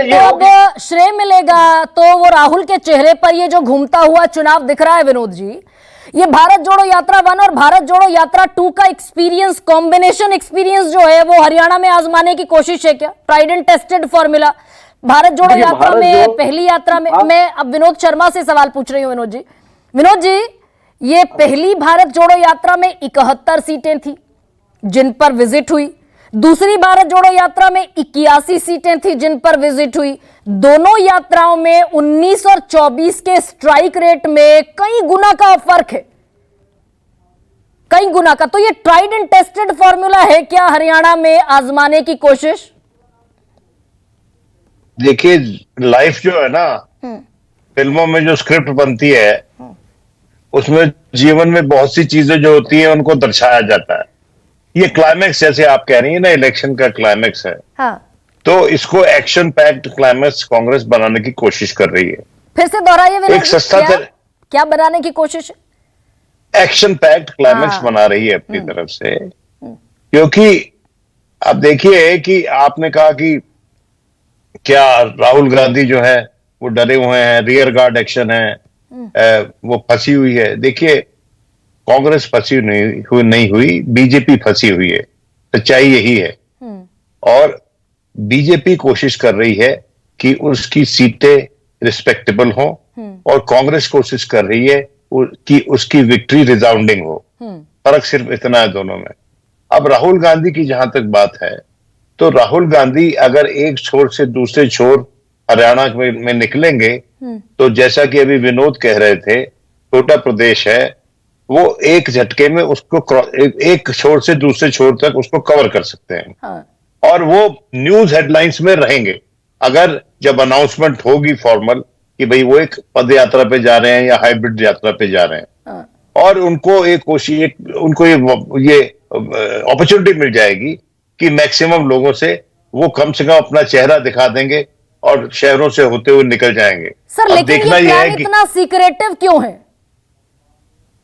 तो अब श्रेय मिलेगा तो वो राहुल के चेहरे पर ये जो घूमता हुआ चुनाव दिख रहा है विनोद जी, ये भारत जोड़ो यात्रा 1 और भारत जोड़ो यात्रा 2 का एक्सपीरियंस, कॉम्बिनेशन एक्सपीरियंस जो है वो हरियाणा में आजमाने की कोशिश है क्या? Tried and tested formula Bharat जोड़ो यात्रा में, पहली यात्रा में। मैं अब विनोद शर्मा से सवाल पूछ रही हूँ। विनोद जी, ये पहली भारत जोड़ो यात्रा में 71 सीटें थी जिन पर विजिट हुई, दूसरी भारत जोड़ो यात्रा में 81 सीटें थी जिन पर विजिट हुई। दोनों यात्राओं में 19 और 24 के स्ट्राइक रेट में कई गुना का फर्क है, कई गुना का। तो ये ट्राइड एंड टेस्टेड फॉर्मूला है क्या हरियाणा में आजमाने की कोशिश? देखिए, लाइफ जो है ना, फिल्मों में जो स्क्रिप्ट बनती है उसमें जीवन में बहुत सी चीजें जो होती हैं उनको दर्शाया जाता है। ये क्लाइमैक्स जैसे आप कह रही हैं ना, इलेक्शन का क्लाइमैक्स है। हाँ। तो इसको एक्शन पैक्ड क्लाइमैक्स कांग्रेस बनाने की कोशिश कर रही है। फिर से दोहराइए विनोद, एक सस्ता क्या बनाने की कोशिश? एक्शन पैक्ड क्लाइमैक्स बना रही है अपनी तरफ से। क्योंकि अब देखिए कि आपने कहा कि क्या राहुल गांधी जो है वो डरे हुए हैं, रियर गार्ड एक्शन है, वो फंसी हुई है। देखिए, कांग्रेस फंसी नहीं हुई, बीजेपी फंसी हुई है, सच्चाई यही है। और बीजेपी कोशिश कर रही है कि उसकी सीटें रिस्पेक्टेबल हों और कांग्रेस कोशिश कर रही है कि उसकी विक्ट्री रिजाउंडिंग हो। फर्क सिर्फ इतना है दोनों में। अब राहुल गांधी की जहां तक बात है, तो राहुल गांधी अगर एक छोर से दूसरे छोर हरियाणा में निकलेंगे तो जैसा कि अभी विनोद कह रहे थे, छोटा प्रदेश है, वो एक झटके में उसको एक छोर से दूसरे छोर तक उसको कवर कर सकते हैं। हाँ। और वो न्यूज हेडलाइंस में रहेंगे अगर जब अनाउंसमेंट होगी फॉर्मल कि भाई वो एक पद यात्रा पे जा रहे हैं या हाइब्रिड यात्रा पे जा रहे हैं। हाँ। और उनको उनको ये अपॉर्चुनिटी मिल जाएगी कि मैक्सिमम लोगों से वो कम से कम अपना चेहरा दिखा देंगे और शहरों से होते हुए निकल जाएंगे। सर, लेकिन ये प्लान इतना सीक्रेटिव क्यों है?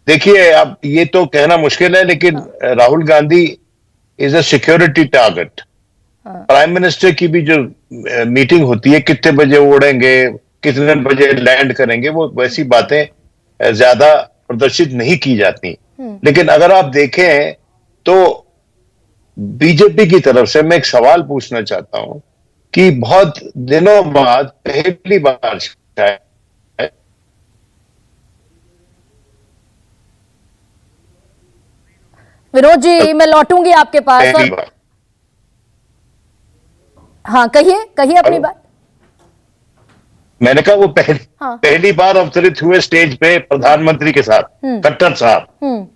देखिए, अब ये तो कहना मुश्किल है, लेकिन Rahul Gandhi is a security target. Prime minister की भी जो मीटिंग होती है, कितने बजे उड़ेंगे, कितने बजे लैंड करेंगे, वो वैसी बातें ज्यादा प्रदर्शित नहीं की जाती। लेकिन अगर आप देखें तो बीजेपी की तरफ से मैं एक सवाल पूछना चाहता हूं कि बहुत दिनों बाद पहली बार विनोद जी, मैं लौटूंगी आपके पास। हाँ, कहिए अपनी बात। मैंने कहा वो पहली बार अवतरित हुए स्टेज पे प्रधानमंत्री के साथ, खट्टर साहब,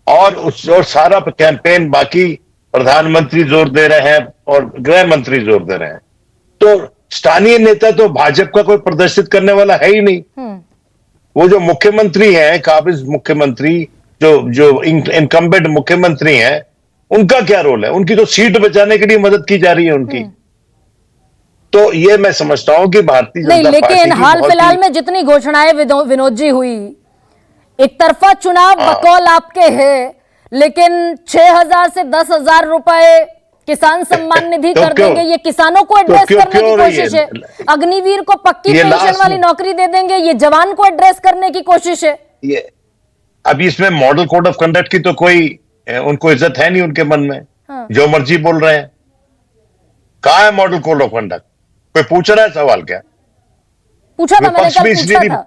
और सारा कैंपेन बाकी प्रधानमंत्री जोर दे रहे हैं और गृह मंत्री जोर दे रहे हैं। तो स्थानीय नेता तो भाजपा का कोई प्रदर्शित करने वाला है ही नहीं। वो जो मुख्यमंत्री हैं, काबिज मुख्यमंत्री, जो इनकम्बेंट मुख्यमंत्री हैं, उनका क्या रोल है? उनकी तो सीट बचाने के लिए मदद की जा रही है उनकी। तो ये मैं समझता हूं कि भारतीय जनता पार्टी, लेकिन हाल फिलहाल में जितनी घोषणाएं विनोद जी हुई, एक तरफा चुनाव बकौल आपके है, लेकिन 6,000 से 10,000 रुपए किसान सम्मान निधि कर देंगे, ये किसानों को एड्रेस करने की कोशिश है। अग्निवीर को पक्की पेंशन वाली नौकरी दे देंगे, ये जवान को एड्रेस करने की कोशिश है। ये अभी इसमें मॉडल कोड ऑफ कंडक्ट की तो कोई उनको इज्जत है नहीं उनके मन में। जो मर्जी बोल रहे हैं। कहां है मॉडल कोड ऑफ कंडक्ट? कोई पूछ रहा है सवाल? क्या पूछा था मैंने, कल पूछा था।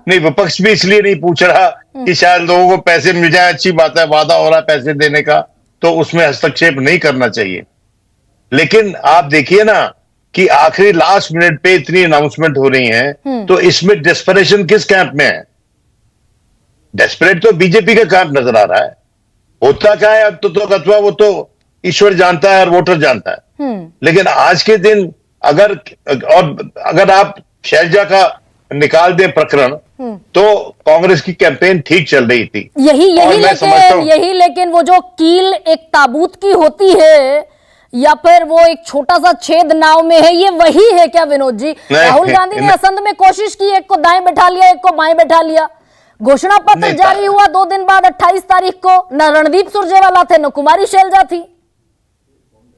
नहीं, विपक्ष भी इसलिए नहीं पूछ रहा कि शायद लोगों को पैसे मिल जाए, अच्छी बात है, वादा हो रहा है पैसे देने का, तो उसमें हस्तक्षेप नहीं करना चाहिए। लेकिन आप देखिए ना कि आखिरी लास्ट मिनट पे इतनी अनाउंसमेंट हो रही हैं, तो इसमें डेस्परेशन किस कैंप में है? डेस्परेट तो बीजेपी का कैंप नजर आ रहा है। होता क्या है अब तो अथवा वो तो ईश्वर जानता है और वोटर जानता है। लेकिन आज के दिन अगर आप शैलजा का निकाल दें प्रकरण, तो कांग्रेस की कैंपेन ठीक चल रही थी। यही लेकिन वो जो कील एक ताबूत की होती है या फिर वो एक छोटा सा छेद नाव में है, ये वही है क्या विनोद जी? राहुल गांधी ने असंध में कोशिश की, एक को दाएं बैठा लिया, एक को बाएं बैठा लिया। घोषणा पत्र जारी हुआ 2 दिन बाद 28 तारीख को, न रणदीप सुरजेवाला थे, न कुमारी शैलजा थी।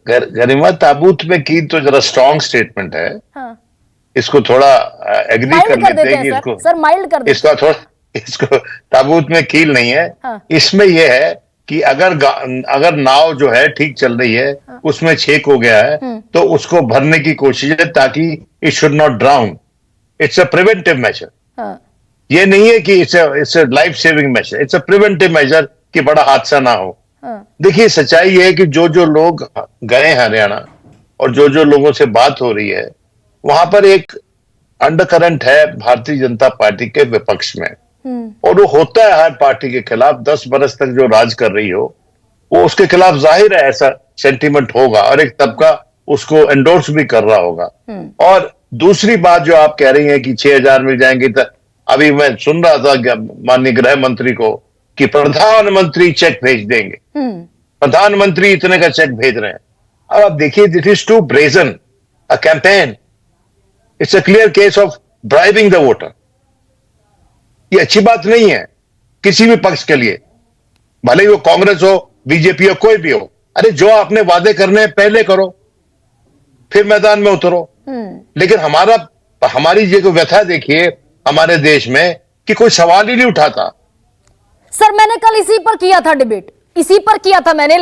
गरिमा ताबूत में कील तो जरा स्ट्रॉन्ग स्टेटमेंट है, हाँ, इसको थोड़ा एग्री कर माइल्ड कर लेते देते हैं कि हैं इसको सर माइल्ड कर देते इसका थोड़ा इसको ताबूत में कील नहीं है। हाँ। इसमें यह है कि अगर नाव जो है ठीक चल रही है, उसमें छेक हो गया है, तो उसको भरने की कोशिश है ताकि it should not drown. It's a preventive measure. हाँ, ये नहीं है कि it's a life saving measure, it's a preventive measure कि बड़ा हादसा ना हो। हाँ, देखिए सच्चाई ये है कि जो जो लोग गए हरियाणा और जो जो लोगों से बात हो रही है, वहां पर एक अंडरकरंट है भारतीय जनता पार्टी के विपक्ष में, और वो होता है हर पार्टी के खिलाफ। 10 बरस तक जो राज कर रही हो, वो उसके खिलाफ जाहिर है ऐसा सेंटीमेंट होगा, और एक तबका उसको एंडोर्स भी कर रहा होगा। और दूसरी बात जो आप कह रही हैं कि 6,000 मिल जाएंगे, तो अभी मैं सुन रहा था माननीय गृह मंत्री को कि प्रधानमंत्री चेक भेज देंगे, प्रधानमंत्री इतने का चेक भेज रहे हैं। अब आप देखिए, this is too brazen a campaign. It's a clear case of bribing the voter. ये अच्छी बात नहीं है किसी भी पक्ष के लिए, भले ही वो कांग्रेस हो, बीजेपी हो, कोई भी हो। अरे जो आपने वादे करने हैं पहले करो, फिर मैदान में उतरो। लेकिन हमारी ये को व्यथा देखिए हमारे देश में कि कोई सवाल ही नहीं उठाता। सर मैंने कल इसी पर किया था डिबेट, इसी पर किया था मैंने,